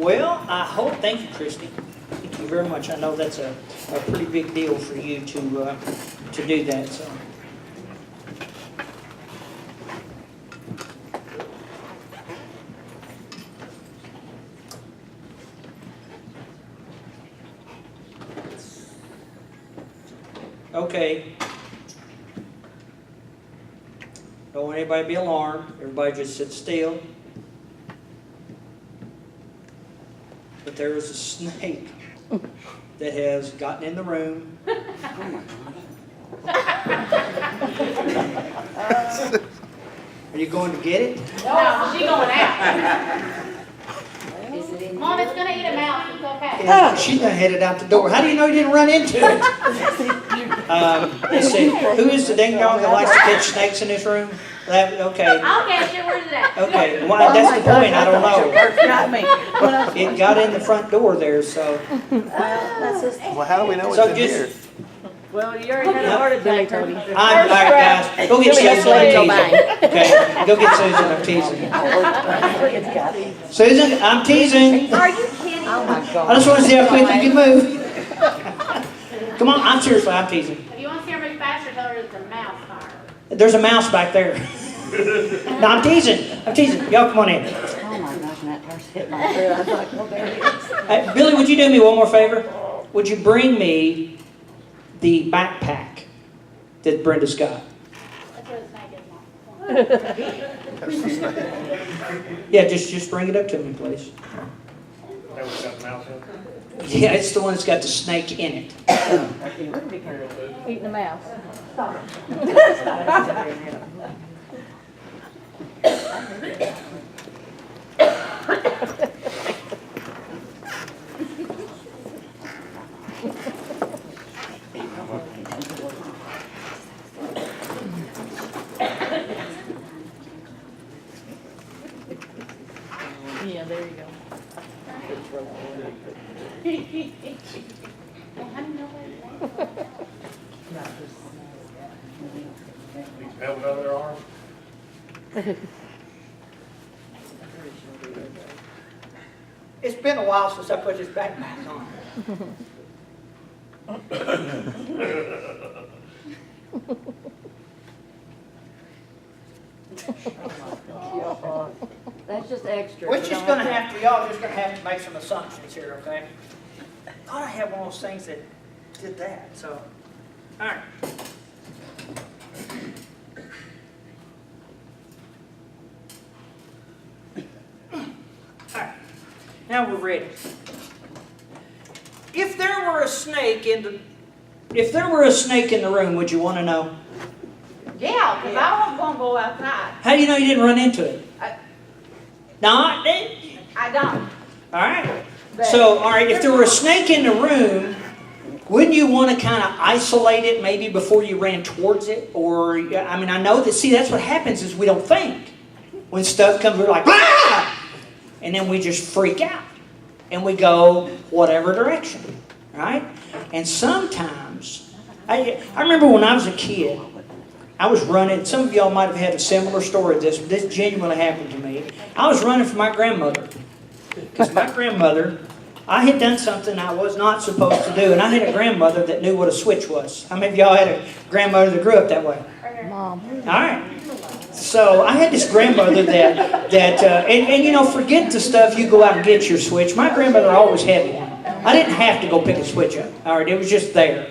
Well, I hope, thank you, Christy. Thank you very much. I know that's a pretty big deal for you to do that, so. Okay. Don't want anybody to be alarmed. Everybody just sit still. But there is a snake that has gotten in the room. Are you going to get it? No, she's going out. Mom, it's going to eat a mouse. It's okay. Yeah, she's done headed out the door. How do you know you didn't run into it? Let's see. Who is the ding dong that likes to catch snakes in this room? Okay. I'll catch it. Where's it at? Okay. Well, that's the point. I don't know. Not me. It got in the front door there, so. Well, how do we know it's So in just. here? Well, you already had a heart attack. All right, guys. Go get Susan. I'm teasing. Okay. Go get Susan. I'm teasing. Susan, I'm teasing. Are you kidding? Oh my God. I just want to see how quick you can move. Come on. I'm seriously. I'm teasing. If you want to see her move faster, tell her it's a mouse fire. There's a mouse back there. No, I'm teasing. I'm teasing. Y'all come on in. Oh my gosh, and that first hit my throat. I was like, well, there it is. Billy, would you do me one more favor? Would you bring me the backpack that Brenda's got? That's where the snake is, Mom. Yeah, just bring it up to me, please. Yeah, it's the one that's got the snake in it. Eating a mouse. Yeah, there you go. Well, how do you know where it's at? Held out their arm. It's been a while since I put this backpack on. That's just extra. We're just going to have to, y'all just going to have to make some assumptions here, okay? I thought I had one of those things that did that, so. All right. All right. Now we're ready. If there were a snake in the room, would you want to know? Yeah, because I wasn't going to go outside. How do you know you didn't run into it? No, I don't. all right. So, all right, if there were a snake in the room, wouldn't you want to kind of isolate it maybe before you ran towards it? Or, I mean, I know that, see, that's what happens is we don't think. When stuff comes, we're like, ah! And then we just freak out. And we go whatever direction, right? And sometimes, I remember when I was a kid, I was running, some of y'all might have had a similar story to this, but this genuinely happened to me. I was running for my grandmother. Because my grandmother, I had done something I was not supposed to do, and I had a grandmother that knew what a switch was. How many of y'all had a grandmother that grew up that way? Mom. All right. So I had this grandmother and you know, forget the stuff you go out and get your switch. My grandmother always had one. I didn't have to go pick a switch up. All right, it was just there.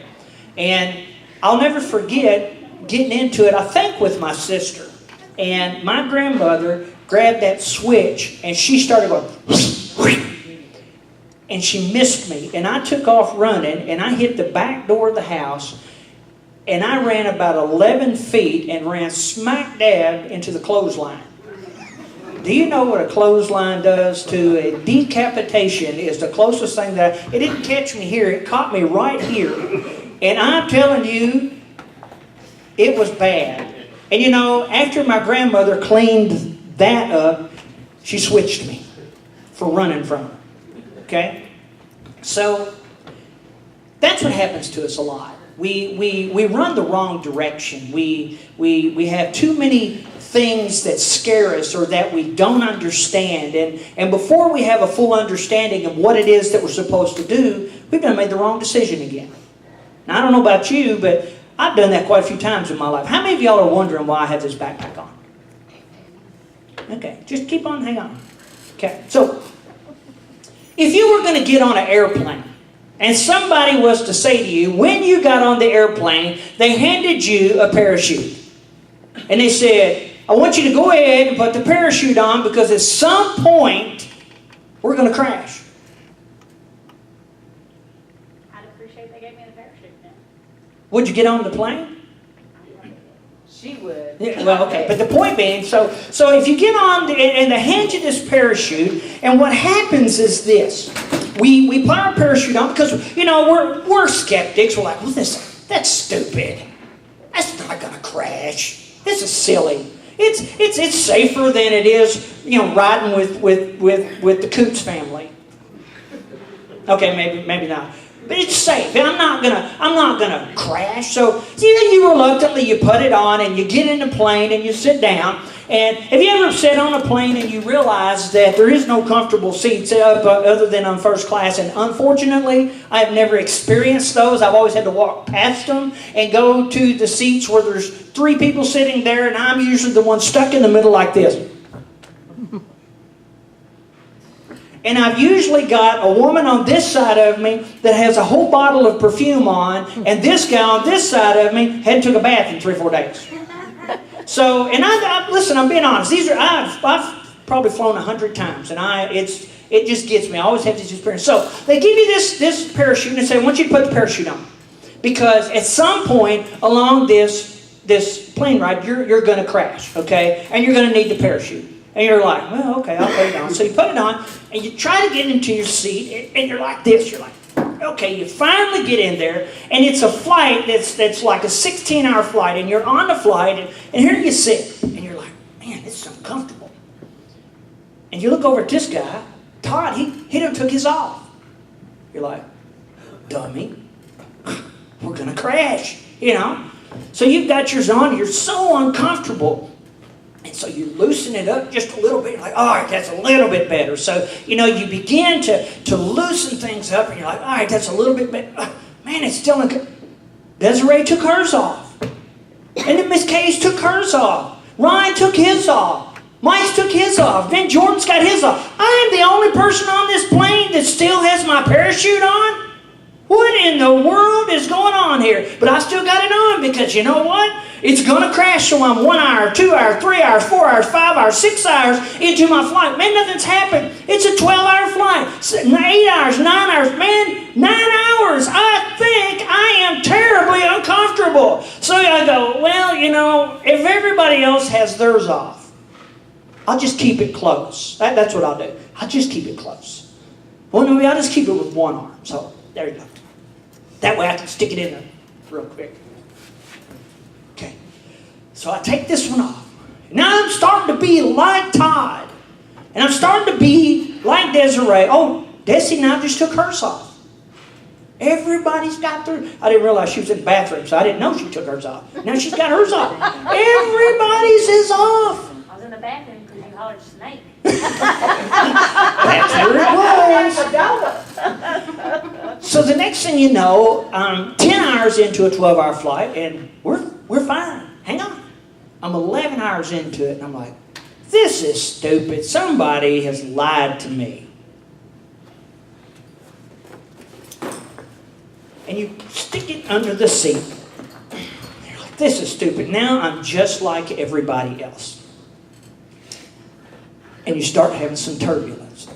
And I'll never forget getting into it, I think with my sister. And my grandmother grabbed that switch and she started going, and she missed me. And I took off running and I hit the back door of the house and I ran about 11 feet and ran smack dab into the clothesline. Do you know what a clothesline does to a decapitation? Is the closest thing that it didn't catch me here, it caught me right here. And I'm telling you, it was bad. And you know, after my grandmother cleaned that up, she switched me for running from her. Okay? So, that's what happens to us a lot. We run the wrong direction. We have too many things that scare us or that we don't understand. And before we have a full understanding of what it is that we're supposed to do, we've done made the wrong decision again. Now, I don't know about you, but I've done that quite a few times in my life. How many of y'all are wondering why I have this backpack on? Okay, just keep on, hang on. Okay, so if you were going to get on an airplane and somebody was to say to you, when you got on the airplane, they handed you a parachute. And they said, I want you to go ahead and put the parachute on because at some point, we're going to crash. I'd appreciate they gave me the parachute then. Would you get on the plane? She would. Yeah, well, okay, but the point being, so if you get on and they hand you this parachute, and what happens is this: we put our parachute on because we're skeptics. We're like, well, that's stupid. That's not going to crash. This is silly. It's safer than it is riding with the Coots family. Okay, maybe not. But it's safe. I'm not gonna crash. So you reluctantly you put it on and you get in the plane and you sit down. And have you ever sat on a plane and you realize that there is no comfortable seats other than on first class? And unfortunately, I have never experienced those. I've always had to walk past them and go to the seats where there's 3 people sitting there, and I'm usually the one stuck in the middle like this. And I've usually got a woman on this side of me that has a whole bottle of perfume on, and this guy on this side of me hadn't took a bath in 3 or 4 days. So, and listen, I'm being honest. I've probably flown 100 times, and it just gets me. I always have this experience. So they give you this parachute and say, I want you to put the parachute on, because at some point along this plane ride, you're going to crash, okay, and you're going to need the parachute. And you're like, well, okay, I'll put it on. So you put it on, and you try to get into your seat, and you're like this. You're like, okay, you finally get in there, and it's a flight that's like a 16-hour flight, and you're on the flight, and here you sit, and you're like, man, this is uncomfortable. And you look over at this guy, Todd, he done took his off. You're like, dummy, we're going to crash, So you've got yours on, you're so uncomfortable. And so you loosen it up just a little bit. You're like, all right, that's a little bit better. So, you begin to loosen things up. And you're like, all right, that's a little bit better. Man, it's still good. Desiree took hers off. And then Miss Case took hers off. Ryan took his off. Mike took his off. Then Jordan's got his off. I am the only person on this plane that still has my parachute on? What in the world is going on here? But I still got it on because you know what? It's going to crash, so I'm 1 hour, 2 hours, 3 hours, 4 hours, 5 hours, 6 hours into my flight. Man, nothing's happened. It's a 12-hour flight. 8 hours, 9 hours. Man, 9 hours. I think I am terribly uncomfortable. So I go, well, if everybody else has theirs off, I'll just keep it close. That's what I'll do. I'll just keep it close. Well, no, I'll just keep it with one arm. So there you go. That way I can stick it in there real quick. Okay. So I take this one off. Now I'm starting to be like Todd. And I'm starting to be like Desiree. Oh, Desi now just took hers off. Everybody's got their... I didn't realize she was in the bathroom, so I didn't know she took hers off. Now she's got hers off. Everybody's is off. I was in the bathroom because you hollered snake. That's where it was. So the next thing you know, 10 hours into a 12-hour flight, and we're fine. Hang on. I'm 11 hours into it, and I'm like, this is stupid. Somebody has lied to me. And you stick it under the seat. You're like, this is stupid. Now I'm just like everybody else. And you start having some turbulence.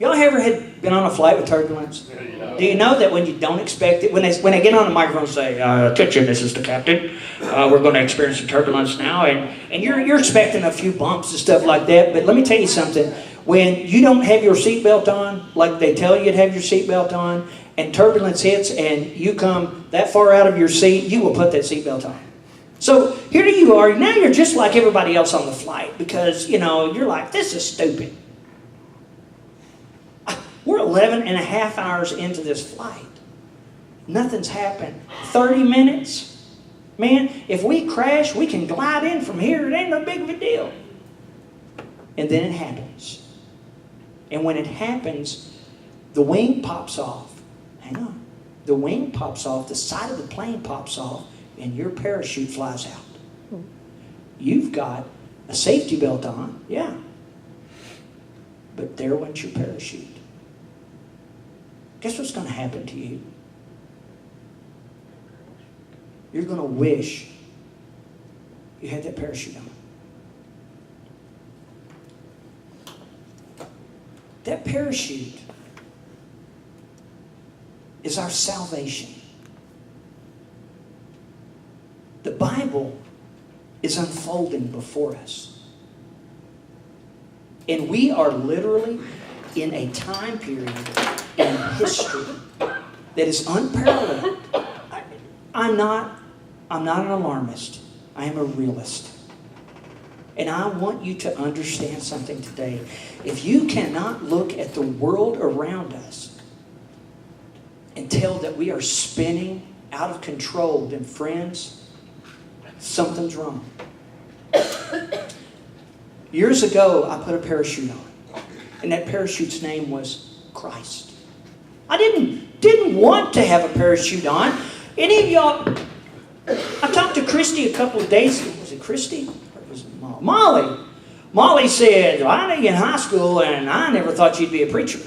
Y'all ever been on a flight with turbulence? Do you know that when you don't expect it, when they get on the microphone and say, attention, this is the captain. We're going to experience some turbulence now. And you're expecting a few bumps and stuff like that. But let me tell you something. When you don't have your seatbelt on, like they tell you to have your seatbelt on, and turbulence hits and you come that far out of your seat, you will put that seatbelt on. So here you are, now you're just like everybody else on the flight because, you're like, this is stupid. We're 11 and a half hours into this flight. Nothing's happened. 30 minutes. Man, if we crash, we can glide in from here. It ain't no big of a deal. And then it happens. And when it happens, the wing pops off. Hang on. The wing pops off, the side of the plane pops off, and your parachute flies out. You've got a safety belt on, yeah. But there went your parachute. Guess what's going to happen to you? You're going to wish you had that parachute on. That parachute is our salvation. The Bible is unfolding before us. And we are literally in a time period in history that is unparalleled. I'm not an alarmist. I am a realist. And I want you to understand something today. If you cannot look at the world around us and tell that we are spinning out of control, then friends, something's wrong. Years ago, I put a parachute on. And that parachute's name was Christ. I didn't want to have a parachute on. Any of y'all, I talked to Christy a couple of days ago. Was it Christy? Or was it Molly? Molly said, well, I knew you in high school and I never thought you'd be a preacher.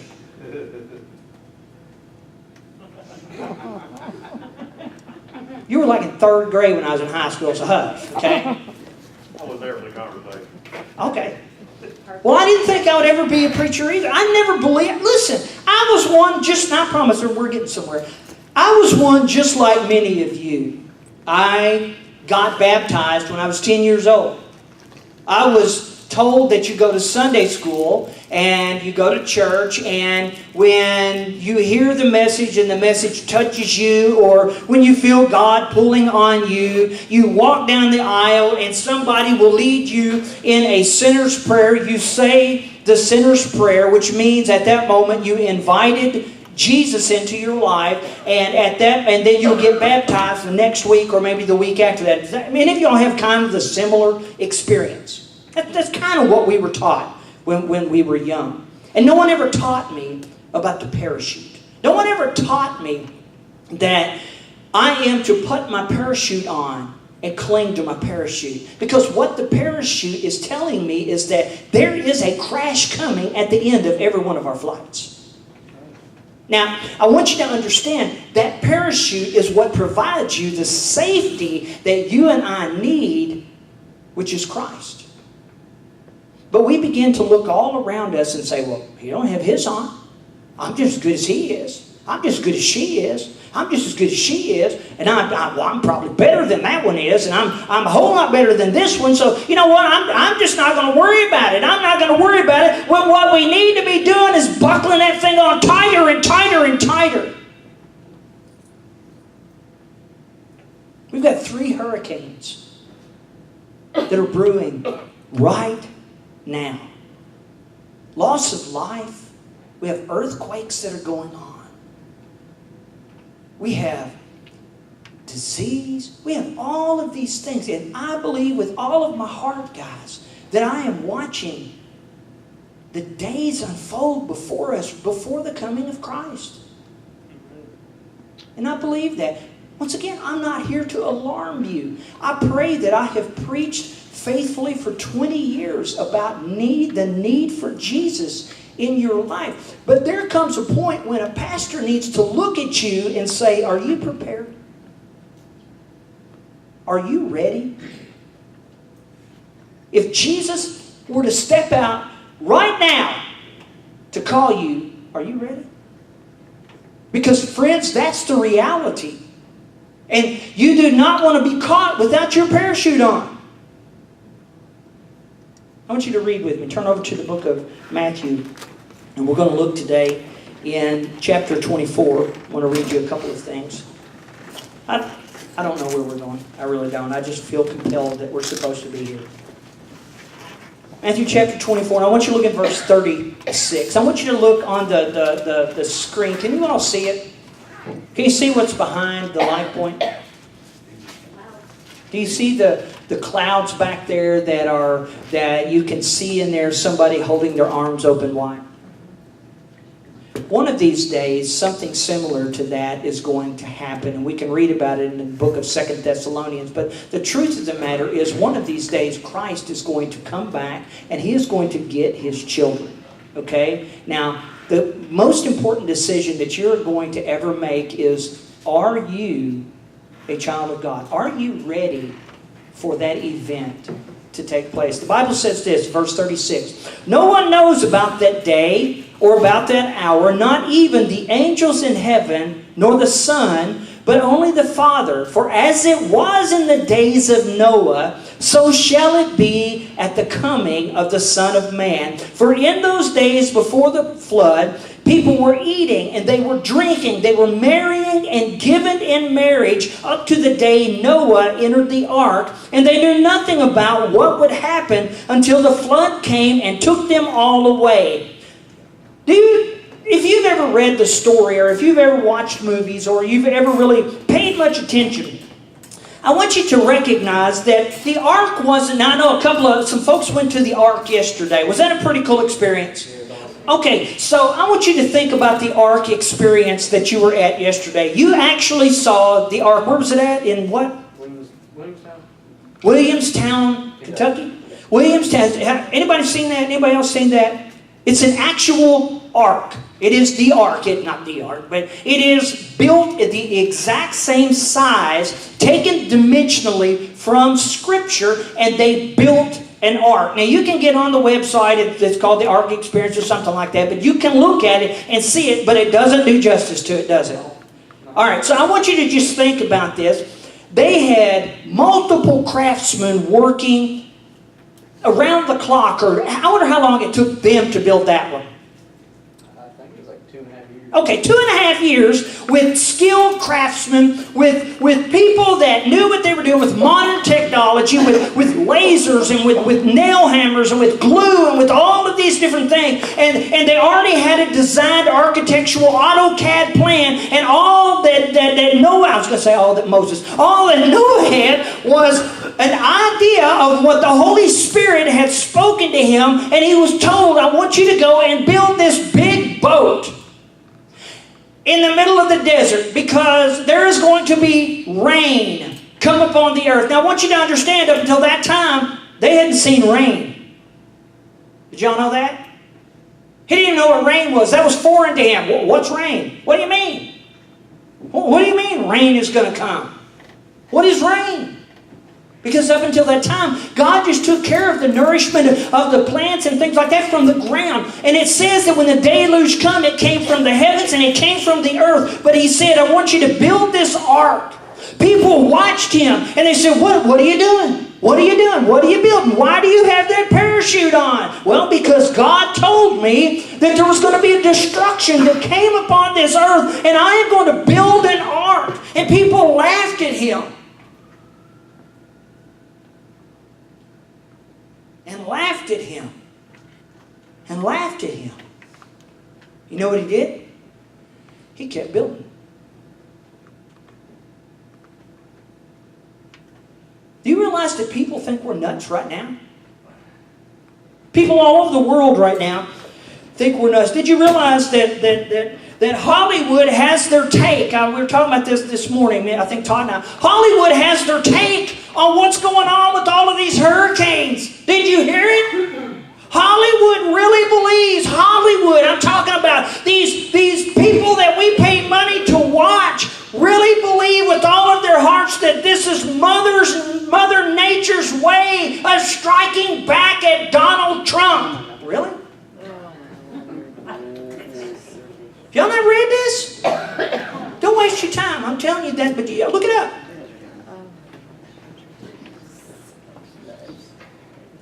You were like in third grade when I was in high school, so hush, okay? I was there for the conversation. Okay. Well, I didn't think I would ever be a preacher either. I never believed. Listen, I was one just, I promise we're getting somewhere. I was one just like many of you. I got baptized when I was 10 years old. I was told that you go to Sunday school and you go to church, and when you hear the message and the message touches you, or when you feel God pulling on you, you walk down the aisle and somebody will lead you in a sinner's prayer. You say the sinner's prayer, which means at that moment you invited Jesus into your life, and then you'll get baptized the next week or maybe the week after that. Many of y'all have kind of the similar experience. That's kind of what we were taught when we were young. And no one ever taught me about the parachute. No one ever taught me that I am to put my parachute on and cling to my parachute. Because what the parachute is telling me is that there is a crash coming at the end of every one of our flights. Now, I want you to understand that parachute is what provides you the safety that you and I need, which is Christ. But we begin to look all around us and say, well, he don't have his on. I'm just as good as he is. I'm just as good as she is. I'm just as good as she is. And I'm probably better than that one is. And I'm a whole lot better than this one. So, you know what? I'm just not going to worry about it. I'm not going to worry about it. Well, what we need to be doing is buckling that thing on tighter and tighter and tighter. We've got 3 hurricanes that are brewing right now. Loss of life. We have earthquakes that are going on. We have disease. We have all of these things. And I believe with all of my heart, guys, that I am watching the days unfold before us, before the coming of Christ. And I believe that. Once again, I'm not here to alarm you. I pray that I have preached faithfully for 20 years about the need for Jesus in your life. But there comes a point when a pastor needs to look at you and say, are you prepared? Are you ready? If Jesus were to step out right now to call you, are you ready? Because friends, that's the reality. And you do not want to be caught without your parachute on. I want you to read with me. Turn over to the book of Matthew. And we're going to look today in chapter 24. I want to read you a couple of things. I don't know where we're going. I really don't. I just feel compelled that we're supposed to be here. Matthew chapter 24. And I want you to look at verse 36. I want you to look on the screen. Can you all see it? Can you see what's behind the light point? Do you see the clouds back there that you can see in there somebody holding their arms open wide? One of these days, something similar to that is going to happen, and we can read about it in the book of 2 Thessalonians. But the truth of the matter is, one of these days, Christ is going to come back, and He is going to get His children. Okay? Now, the most important decision that you're going to ever make is, are you a child of God? Are you ready for that event to take place? The Bible says this, verse 36. No one knows about that day or about that hour, not even the angels in heaven, nor the Son, but only the Father. For as it was in the days of Noah, so shall it be at the coming of the Son of Man. For in those days before the flood, people were eating and they were drinking. They were marrying and given in marriage up to the day Noah entered the ark. And they knew nothing about what would happen until the flood came and took them all away. If you've ever read the story, or if you've ever watched movies, or you've ever really paid much attention, I want you to recognize that the ark wasn't... Now, I know some folks went to the ark yesterday. Was that a pretty cool experience? Okay, so I want you to think about the ark experience that you were at yesterday. You actually saw the ark. Where was it at? In what? Williamstown. Williamstown, Kentucky? Williamstown. Anybody seen that? Anybody else seen that? It's an actual ark. It is the ark. Not the ark, but it is built at the exact same size, taken dimensionally from Scripture, and they built an ark. Now, you can get on the website. It's called the Ark Experience or something like that, but you can look at it and see it, but it doesn't do justice to it, does it? All right, so I want you to just think about this. They had multiple craftsmen working around the clock, or I wonder how long it took them to build that one. I think it was like 2.5 years. Okay, 2.5 years with skilled craftsmen, with people that knew what they were doing, with modern technology, with lasers and with nail hammers and with glue and with all of these different things. And they already had a designed architectural AutoCAD plan, and all that Noah, I was going to say all that Noah had was an idea of what the Holy Spirit had spoken to him, and he was told, I want you to go and build this big boat in the middle of the desert, because there is going to be rain come upon the earth. Now, I want you to understand, up until that time, they hadn't seen rain. Did y'all know that? He didn't even know what rain was. That was foreign to him. What's rain? What do you mean? What do you mean rain is going to come? What is rain? Because up until that time, God just took care of the nourishment of the plants and things like that from the ground. And it says that when the deluge came, it came from the heavens and it came from the earth. But He said, I want you to build this ark. People watched Him and they said, what are you doing? What are you doing? What are you building? Why do you have that parachute on? Well, because God told me that there was going to be a destruction that came upon this earth, and I am going to build an ark. And people laughed at Him. And laughed at Him. And laughed at Him. You know what He did? He kept building. Do you realize that people think we're nuts right now? People all over the world right now think we're nuts. Did you realize that Hollywood has their take? We were talking about this morning, I think Todd and I. Hollywood has their take on what's going on with all of these hurricanes. Did you hear it? Hollywood really believes, I'm talking about these people that we pay money to watch, really believe with all of their hearts that this is Mother Nature's way of striking back at Donald Trump. Really? Have y'all not read this? Don't waste your time. I'm telling you that, but look it up.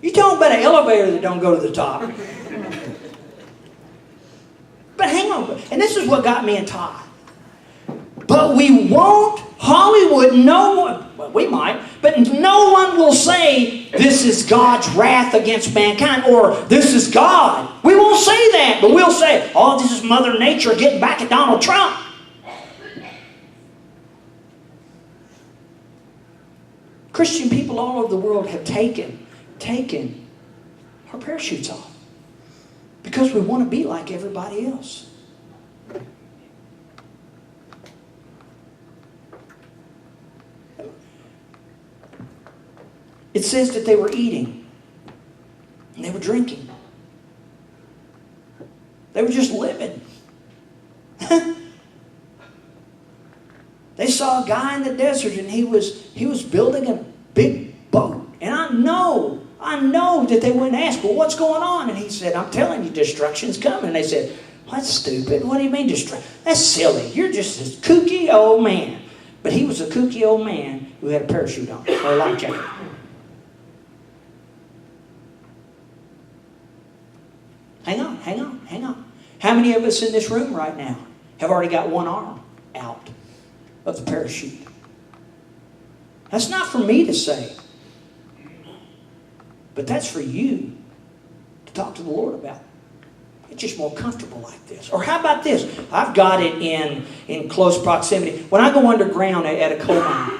You're talking about an elevator that don't go to the top. But hang on. And this is what got me and Todd. But we won't, Hollywood, no one, well, we might, but no one will say, this is God's wrath against mankind, or this is God. We won't say that, but we'll say, oh, this is Mother Nature getting back at Donald Trump. Christian people all over the world have taken our parachutes off because we want to be like everybody else. It says that they were eating and they were drinking. They were just living. They saw a guy in the desert and he was building a big boat. And I know that they wouldn't ask, well, what's going on? And he said, I'm telling you, destruction's coming. And they said, well, that's stupid. What do you mean destruction? That's silly. You're just a kooky old man. But he was a kooky old man who had a parachute on, or a life jacket. Hang on. How many of us in this room right now have already got one arm out of the parachute? That's not for me to say. But that's for you to talk to the Lord about. It's just more comfortable like this. Or how about this? I've got it in close proximity. When I go underground at a coal mine,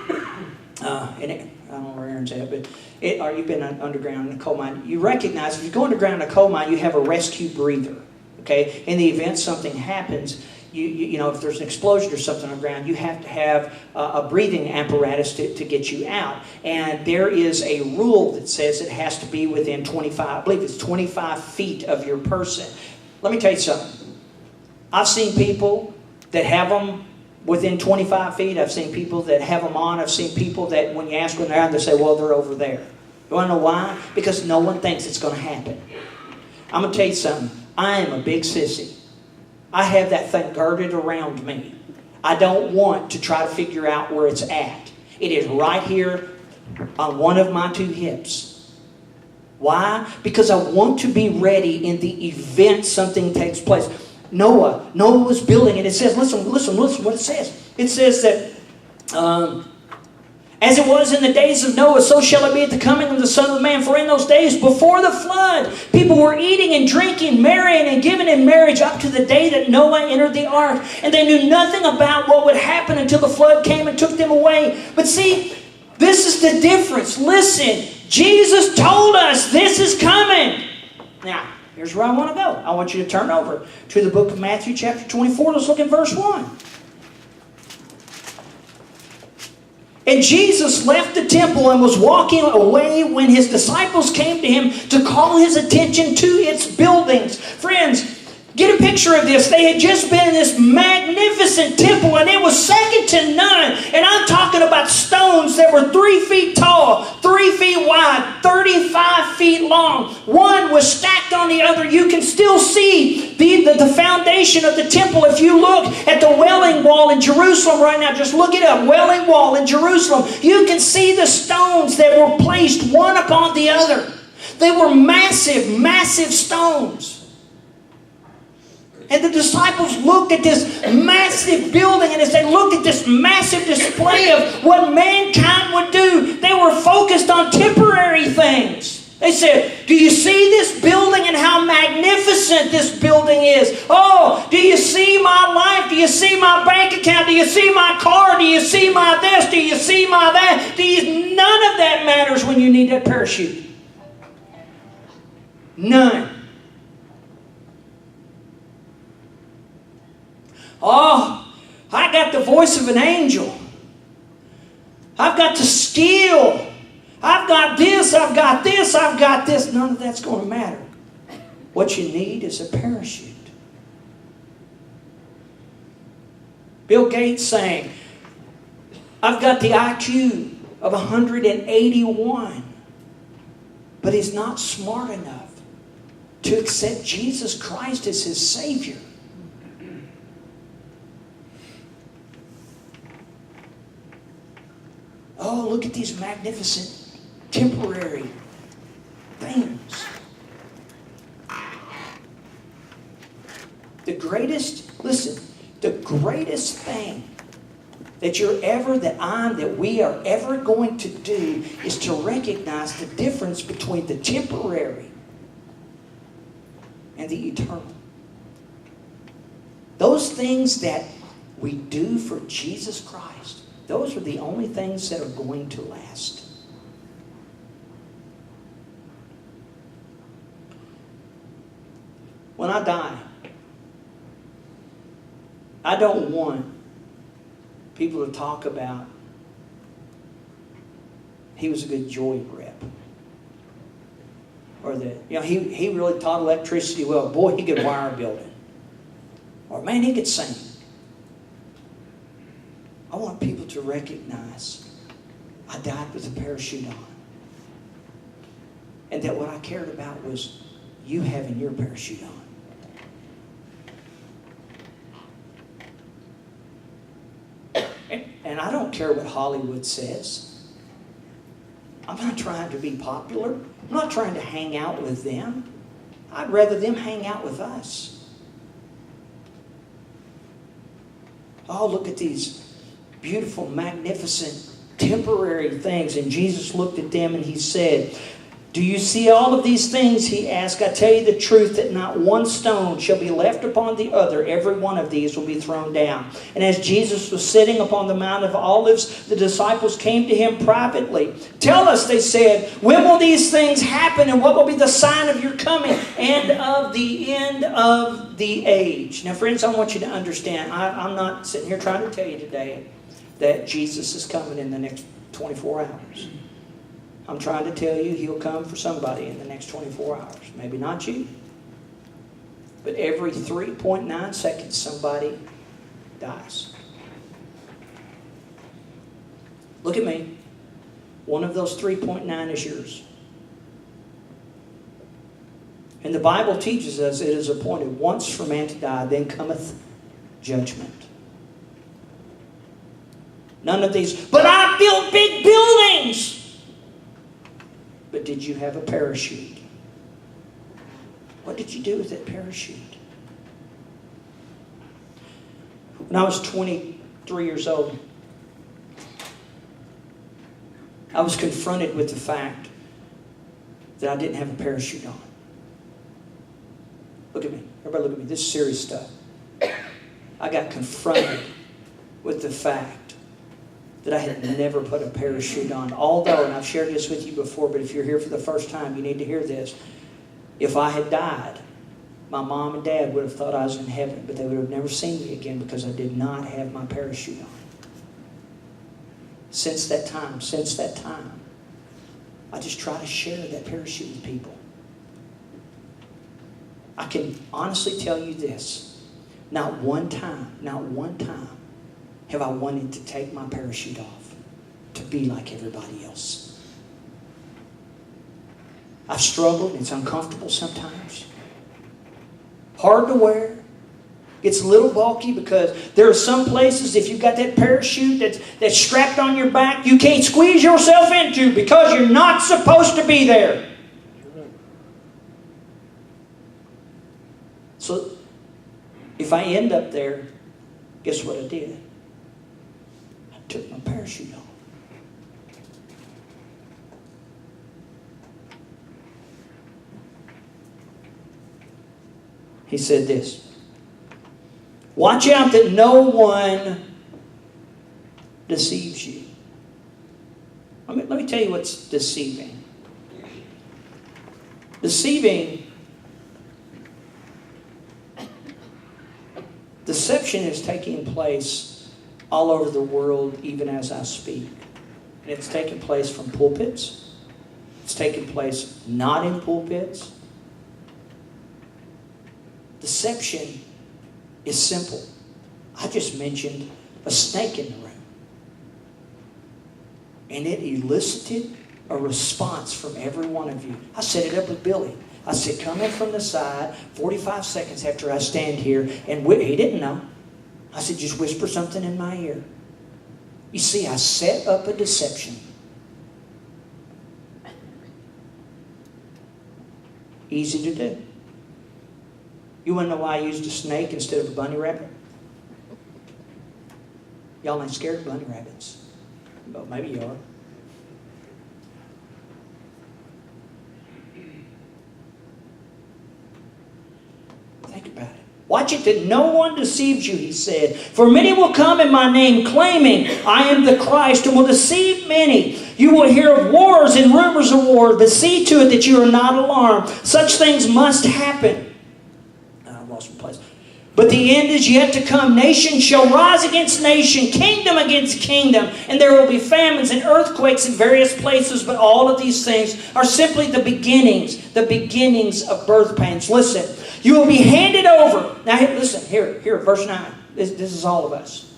I don't know where Aaron's at, but you've been underground in a coal mine. You recognize if you go underground in a coal mine, you have a rescue breather. Okay, in the event something happens, you know, if there's an explosion or something on the ground, you have to have a breathing apparatus to get you out. And there is a rule that says it has to be within 25, I believe it's 25 feet of your person. Let me tell you something. I've seen people that have them within 25 feet. I've seen people that have them on. I've seen people that when you ask when they're out, they say, well, they're over there. You want to know why? Because no one thinks it's going to happen. I'm going to tell you something. I am a big sissy. I have that thing girded around me. I don't want to try to figure out where it's at. It is right here on one of my two hips. Why? Because I want to be ready in the event something takes place. Noah was building, and it says, listen what it says. It says that as it was in the days of Noah, so shall it be at the coming of the Son of Man. For in those days before the flood, people were eating and drinking, marrying and giving in marriage up to the day that Noah entered the ark. And they knew nothing about what would happen until the flood came and took them away. But see, this is the difference. Listen, Jesus told us this is coming. Now, here's where I want to go. I want you to turn over to the book of Matthew chapter 24. Let's look at verse 1. And Jesus left the temple and was walking away when his disciples came to him to call his attention to its buildings. Friends, get a picture of this. They had just been in this magnificent temple and it was second to none. And I'm talking about stones that were 3 feet tall, 3 feet wide, 35 feet long. One was stacked on the other. You can still see the foundation of the temple. If you look at the Wailing Wall in Jerusalem right now, just look it up, Wailing Wall in Jerusalem. You can see the stones that were placed one upon the other. They were massive, massive stones. And the disciples looked at this massive building, and as they looked at this massive display of what mankind would do, they were focused on temporary things. They said, do you see this building and how magnificent this building is? Oh, do you see my life? Do you see my bank account? Do you see my car? Do you see my this? Do you see my that? None of that matters when you need that parachute. None. Oh, I got the voice of an angel. I've got the skill. I've got this, I've got this, I've got this. None of that's going to matter. What you need is a parachute. Bill Gates saying, I've got the IQ of 181, but he's not smart enough to accept Jesus Christ as his Savior. Oh, look at these magnificent temporary things. The greatest thing that we are ever going to do is to recognize the difference between the temporary and the eternal. Those things that we do for Jesus Christ, those are the only things that are going to last. when I die, I don't want people to talk about he was a good joy rep. Or that, he really taught electricity well. Boy, he could wire a building. Or man, he could sing. I want people to recognize I died with a parachute on. And that what I cared about was you having your parachute on. And I don't care what Hollywood says. I'm not trying to be popular. I'm not trying to hang out with them. I'd rather them hang out with us. Oh, look at these beautiful, magnificent, temporary things. And Jesus looked at them and He said, do you see all of these things? He asked. I tell you the truth that not one stone shall be left upon the other. Every one of these will be thrown down. And as Jesus was sitting upon the Mount of Olives, the disciples came to Him privately. Tell us, they said, when will these things happen? And what will be the sign of your coming and of the end of the age? Now, friends, I want you to understand. I'm not sitting here trying to tell you today that Jesus is coming in the next 24 hours. I'm trying to tell you He'll come for somebody in the next 24 hours. Maybe not you. But every 3.9 seconds somebody dies. Look at me. One of those 3.9 is yours. And the Bible teaches us it is appointed once for man to die, then cometh judgment. None of these, but I built big buildings. But did you have a parachute? What did you do with that parachute? When I was 23 years old, I was confronted with the fact that I didn't have a parachute on. Look at me. Everybody look at me. This is serious stuff. I got confronted with the fact that I had never put a parachute on. Although, and I've shared this with you before, but if you're here for the first time, you need to hear this. If I had died, my mom and dad would have thought I was in heaven, but they would have never seen me again because I did not have my parachute on. Since that time, I just try to share that parachute with people. I can honestly tell you this. Not one time have I wanted to take my parachute off to be like everybody else. I've struggled. It's uncomfortable sometimes. Hard to wear. It's a little bulky because there are some places, if you've got that parachute that's strapped on your back, you can't squeeze yourself into because you're not supposed to be there. So, if I end up there, guess what I did? I took my parachute off. He said this. Watch out that no one deceives you. Let me tell you what's deceiving. Deception is taking place all over the world even as I speak. And it's taking place from pulpits. It's taking place not in pulpits. Deception is simple. I just mentioned a snake in the room. And it elicited a response from every one of you. I set it up with Billy. I said, come in from the side 45 seconds after I stand here. And he didn't know. I said, just whisper something in my ear. You see, I set up a deception. Easy to do. You want to know why I used a snake instead of a bunny rabbit? Y'all ain't scared of bunny rabbits. Well, maybe you are. Think about it. Watch it that no one deceives you, he said. For many will come in my name, claiming I am the Christ, and will deceive many. You will hear of wars and rumors of wars, but see to it that you are not alarmed. Such things must happen. lost my place. But the end is yet to come. Nation shall rise against nation, kingdom against kingdom, and there will be famines and earthquakes in various places. But all of these things are simply the beginnings of birth pains. Listen, you will be handed over. Now, listen, here, verse 9. This is all of us.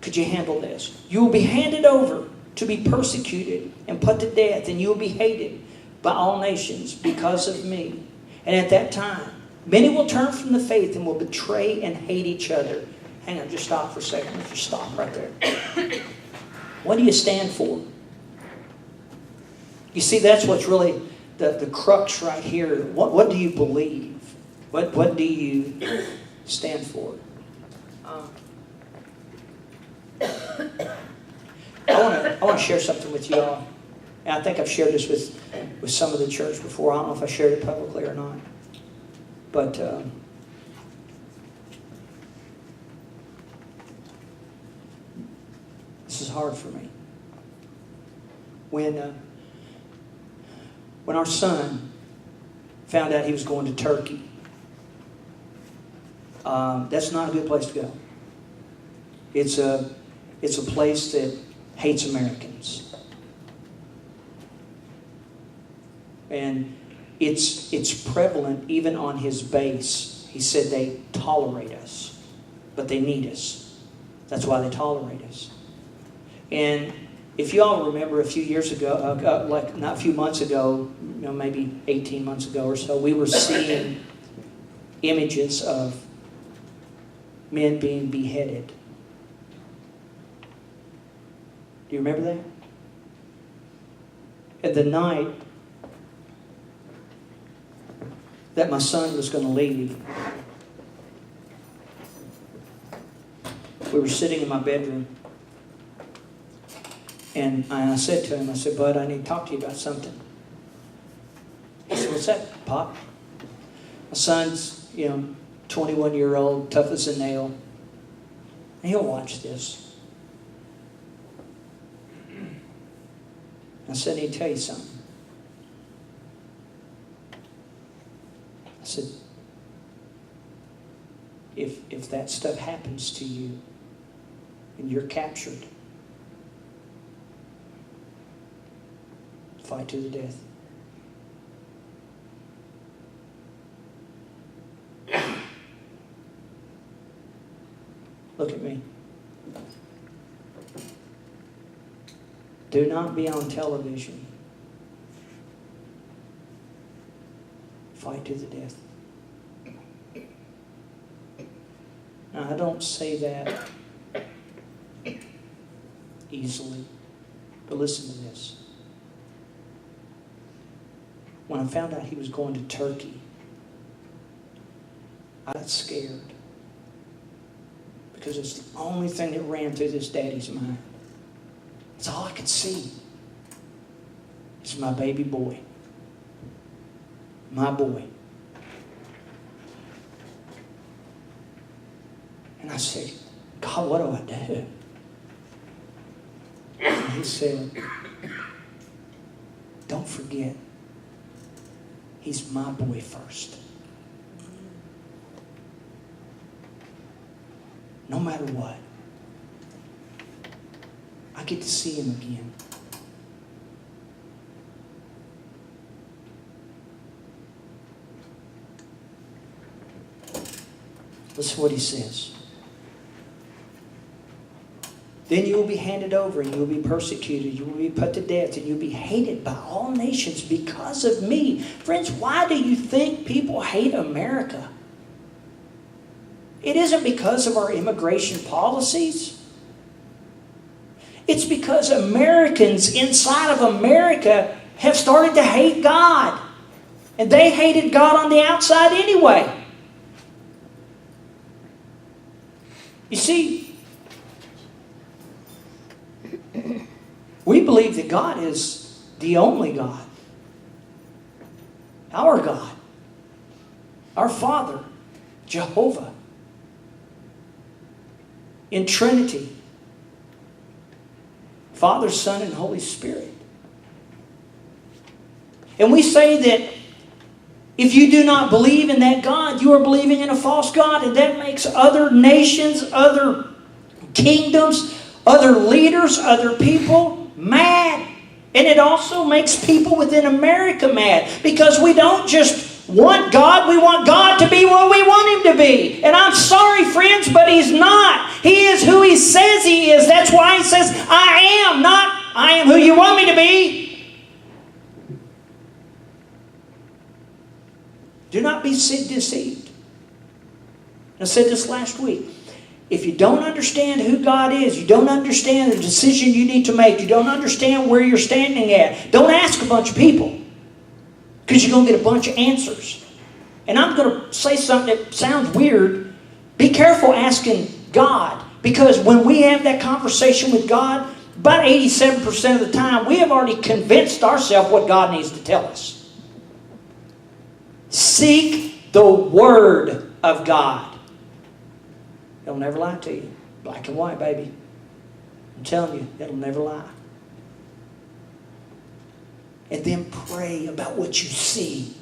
Could you handle this? You will be handed over to be persecuted and put to death, and you will be hated by all nations because of me. And at that time, many will turn from the faith and will betray and hate each other. Hang on, just stop for a second. Let's just stop right there. What do you stand for? You see, that's what's really the crux right here. What do you believe? What do you stand for? I want to share something with you all. And I think I've shared this with some of the church before. I don't know if I shared it publicly or not. But this is hard for me. When our son found out he was going to Turkey, that's not a good place to go. It's a place that hates Americans. And it's prevalent even on his base. He said they tolerate us, but they need us. That's why they tolerate us. And if you all remember a few years ago, like not a few months ago, maybe 18 months ago or so, we were seeing images of men being beheaded. Do you remember that? And the night that my son was going to leave, we were sitting in my bedroom, and I said to him, I said, "Bud, I need to talk to you about something." He said, "What's that, Pop?" My son's, 21-year-old, tough as a nail, and he'll watch this. I said, "I need to tell you something." I said, if that stuff happens to you and you're captured, fight to the death. Look at me. Do not be on television. Fight to the death. Now, I don't say that easily, but listen to this. When I found out he was going to Turkey, I got scared because it's the only thing that ran through this daddy's mind. It's all I could see. It's my baby boy. My boy. And I said, "God, what do I do?" And he said, "Don't forget, he's my boy first. No matter what, I get to see him again." Listen to what he says. Then you will be handed over and you will be persecuted. You will be put to death and you will be hated by all nations because of me. Friends, why do you think people hate America? It isn't because of our immigration policies. It's because Americans inside of America have started to hate God. And they hated God on the outside anyway. You see, we believe that God is the only God. Our God. Our Father, Jehovah. In Trinity. Father, Son, and Holy Spirit. And we say that If you do not believe in that God, you are believing in a false God. And that makes other nations, other kingdoms, other leaders, other people mad. And it also makes people within America mad. Because we don't just want God, we want God to be what we want Him to be. And I'm sorry, friends, but He's not. He is who He says He is. That's why He says, I am, not I am who you want me to be. Do not be deceived. I said this last week. If you don't understand who God is, you don't understand the decision you need to make, you don't understand where you're standing at, don't ask a bunch of people. Because you're going to get a bunch of answers. And I'm going to say something that sounds weird. Be careful asking God. Because when we have that conversation with God, about 87% of the time, we have already convinced ourselves what God needs to tell us. Seek the Word of God. It'll never lie to you. Black and white, baby. I'm telling you, it'll never lie. And then pray about what you see.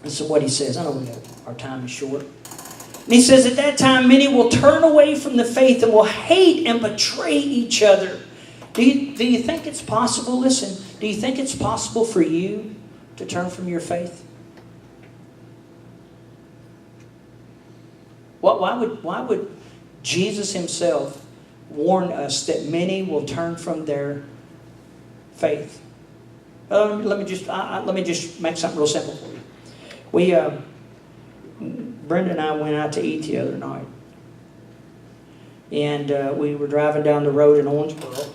This is what he says. I know our time is short. And he says, at that time, many will turn away from the faith and will hate and betray each other. Do you think it's possible? Listen, do you think it's possible for you to turn from your faith? Why would Jesus Himself warn us that many will turn from their faith? Let me just make something real simple for you. Brenda and I went out to eat the other night, and we were driving down the road in Owensboro,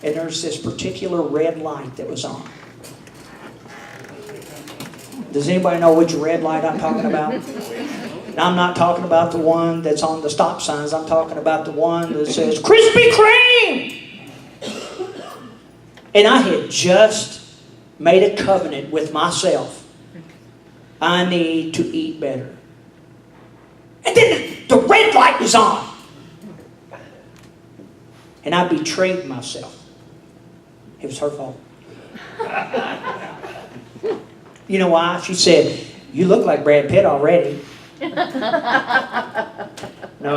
and there's this particular red light that was on. Does anybody know which red light I'm talking about? Now, I'm not talking about the one that's on the stop signs. I'm talking about the one that says, Krispy Kreme! And I had just made a covenant with myself. I need to eat better. And then the red light was on. And I betrayed myself. It was her fault. You know why? She said, you look like Brad Pitt already. No,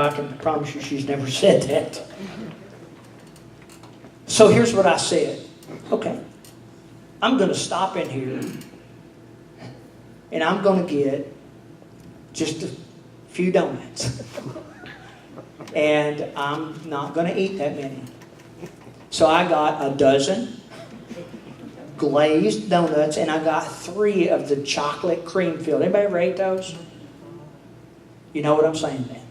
I can promise you she's never said that. So here's what I said. Okay, I'm going to stop in here and I'm going to get just a few donuts. And I'm not going to eat that many. So I got a dozen glazed donuts and I got 3 of the chocolate cream filled. Anybody ever ate those? You know what I'm saying then?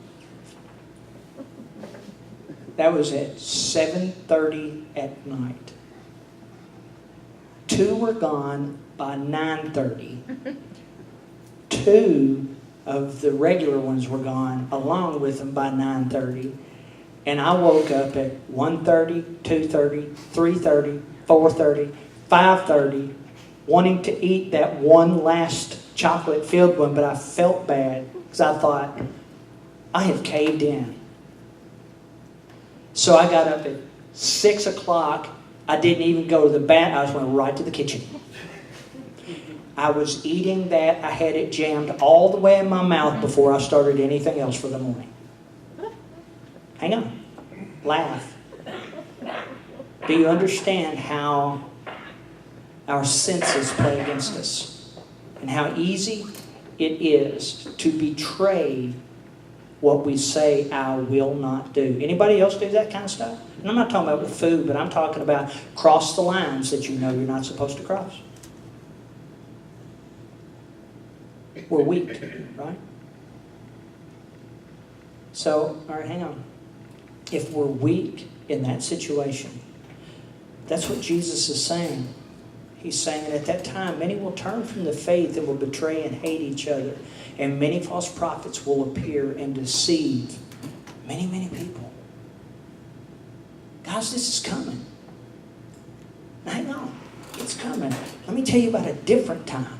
That was at 7:30 at night. 2 were gone by 9:30. 2 of the regular ones were gone along with them by 9:30. And I woke up at 1:30, 2:30, 3:30, 4:30, 5:30, wanting to eat that one last chocolate-filled one, but I felt bad. Because I thought, I have caved in. So I got up at 6 o'clock. I didn't even go to the bathroom. I just went right to the kitchen. I was eating that. I had it jammed all the way in my mouth before I started anything else for the morning. Hang on. Laugh. Do you understand how our senses play against us? And how easy it is to betray what we say I will not do. Anybody else do that kind of stuff? And I'm not talking about with food, but I'm talking about cross the lines that you know you're not supposed to cross. We're weak, right? So, all right, hang on. If we're weak in that situation, that's what Jesus is saying. He's saying that at that time, many will turn from the faith and will betray and hate each other. And many false prophets will appear and deceive many, many people. Guys, this is coming. Hang on. It's coming. Let me tell you about a different time.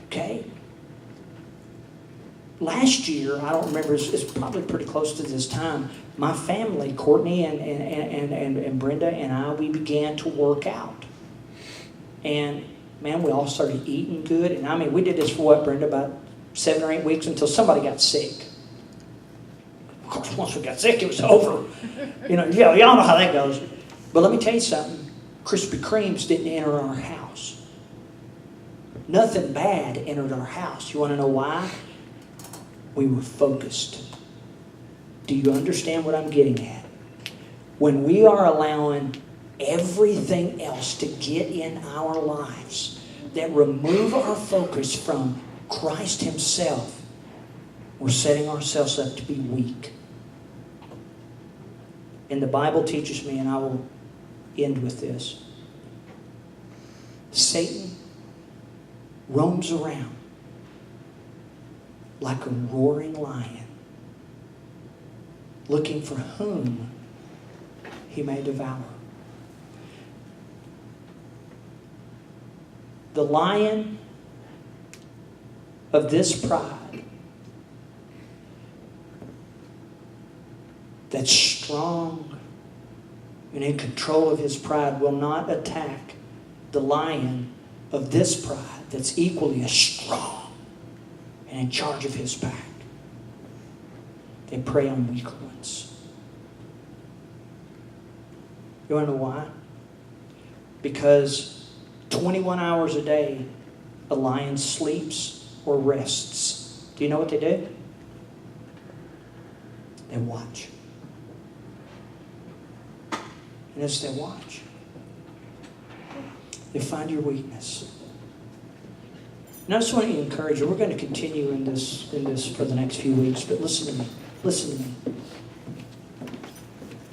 Okay? Last year, I don't remember, it's probably pretty close to this time, my family, Courtney and Brenda and I, we began to work out. And man, we all started eating good. And I mean, we did this for what, Brenda, about 7 or 8 weeks until somebody got sick. Of course, once we got sick, it was over. Y'all know how that goes. But let me tell you something. Krispy Kremes didn't enter our house. Nothing bad entered our house. You want to know why? We were focused. Do you understand what I'm getting at? When we are allowing everything else to get in our lives that remove our focus from Christ Himself, we're setting ourselves up to be weak. And the Bible teaches me, and I will end with this. Satan roams around like a roaring lion, looking for whom he may devour. The lion of this pride that's strong and in control of his pride will not attack the lion of this pride that's equally as strong and in charge of his pack. They prey on weaker ones. You want to know why? Because 21 hours a day, a lion sleeps or rests. Do you know what they do? They watch. And as they watch, they find your weakness. And I just want to encourage you. We're going to continue in this for the next few weeks, but listen to me. Listen to me.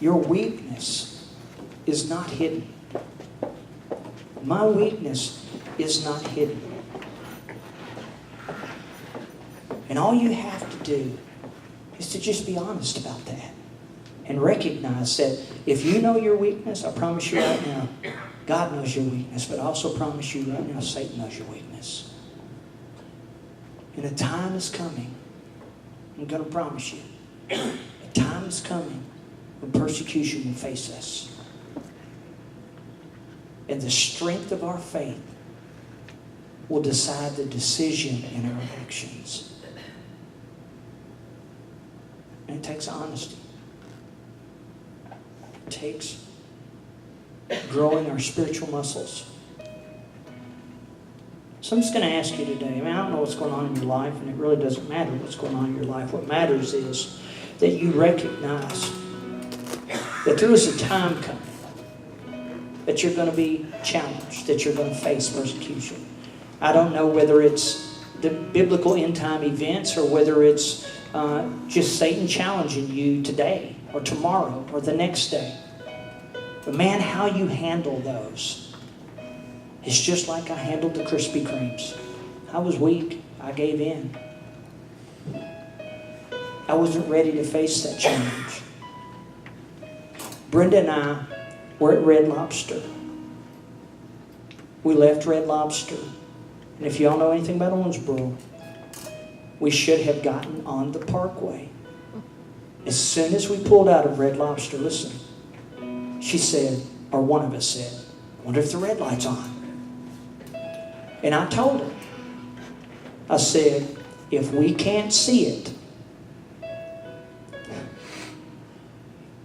Your weakness is not hidden. My weakness is not hidden. And all you have to do is to just be honest about that. And recognize that if you know your weakness, I promise you right now, God knows your weakness, but I also promise you right now, Satan knows your weakness. And a time is coming, I'm going to promise you, a time is coming when persecution will face us. And the strength of our faith will decide the decision in our actions. And it takes honesty. It takes growing our spiritual muscles. So I'm just going to ask you today, I don't know what's going on in your life, and it really doesn't matter what's going on in your life. What matters is that you recognize that there is a time coming that you're going to be challenged, that you're going to face persecution. I don't know whether it's the biblical end time events or whether it's just Satan challenging you today or tomorrow or the next day. But man, how you handle those is just like I handled the Krispy Kremes. I was weak. I gave in. I wasn't ready to face that challenge. Brenda and I were at Red Lobster. We left Red Lobster. And if y'all know anything about Owensboro, we should have gotten on the Parkway. As soon as we pulled out of Red Lobster, listen, she said, or one of us said, I wonder if the red light's on. And I told her, I said, if we can't see it,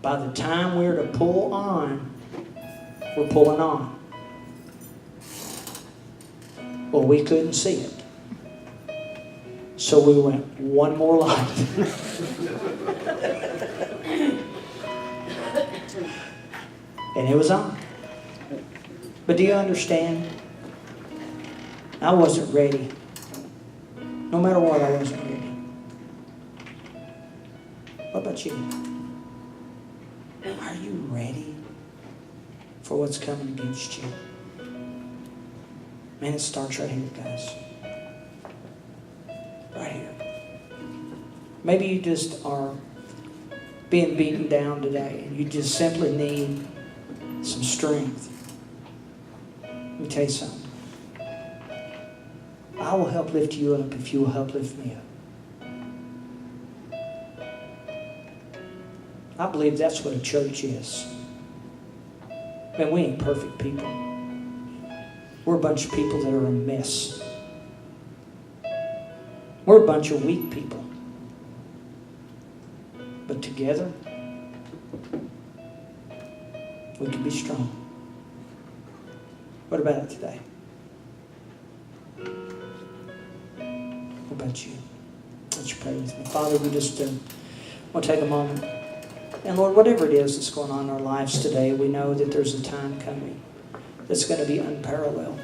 by the time we're to pull on, we're pulling on. Well, we couldn't see it. So we went, one more light. And it was on. But do you understand? I wasn't ready. No matter what, I wasn't ready. What about you? Are you ready for what's coming against you? Man, it starts right here, guys. Right here. Maybe you just are being beaten down today and you just simply need some strength. Let me tell you something. I will help lift you up if you will help lift me up. I believe that's what a church is. Man, we ain't perfect people. We're a bunch of people that are a mess. We're a bunch of weak people. But together, we can be strong. What about it today? What about you? Let's pray with me. Father, we just want to take a moment. And Lord, whatever it is that's going on in our lives today, we know that there's a time coming that's going to be unparalleled.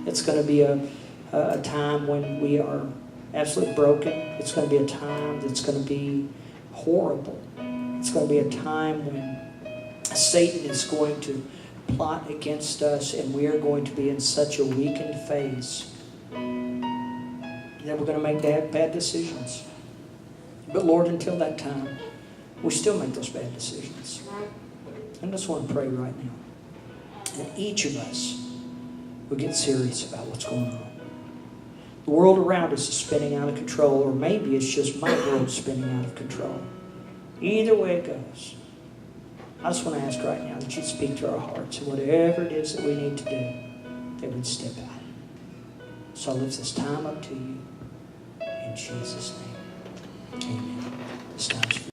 It's going to be a time when we are absolutely broken. It's going to be a time that's going to be horrible. It's going to be a time when Satan is going to plot against us and we are going to be in such a weakened phase that we're going to make bad decisions. But Lord, until that time, we still make those bad decisions. I just want to pray right now that each of us will get serious about what's going on. The world around us is spinning out of control, or maybe it's just my world spinning out of control. Either way it goes, I just want to ask right now that you speak to our hearts, and whatever it is that we need to do, that we'd step out. So I lift this time up to you in Jesus' name. Amen. This time is for you.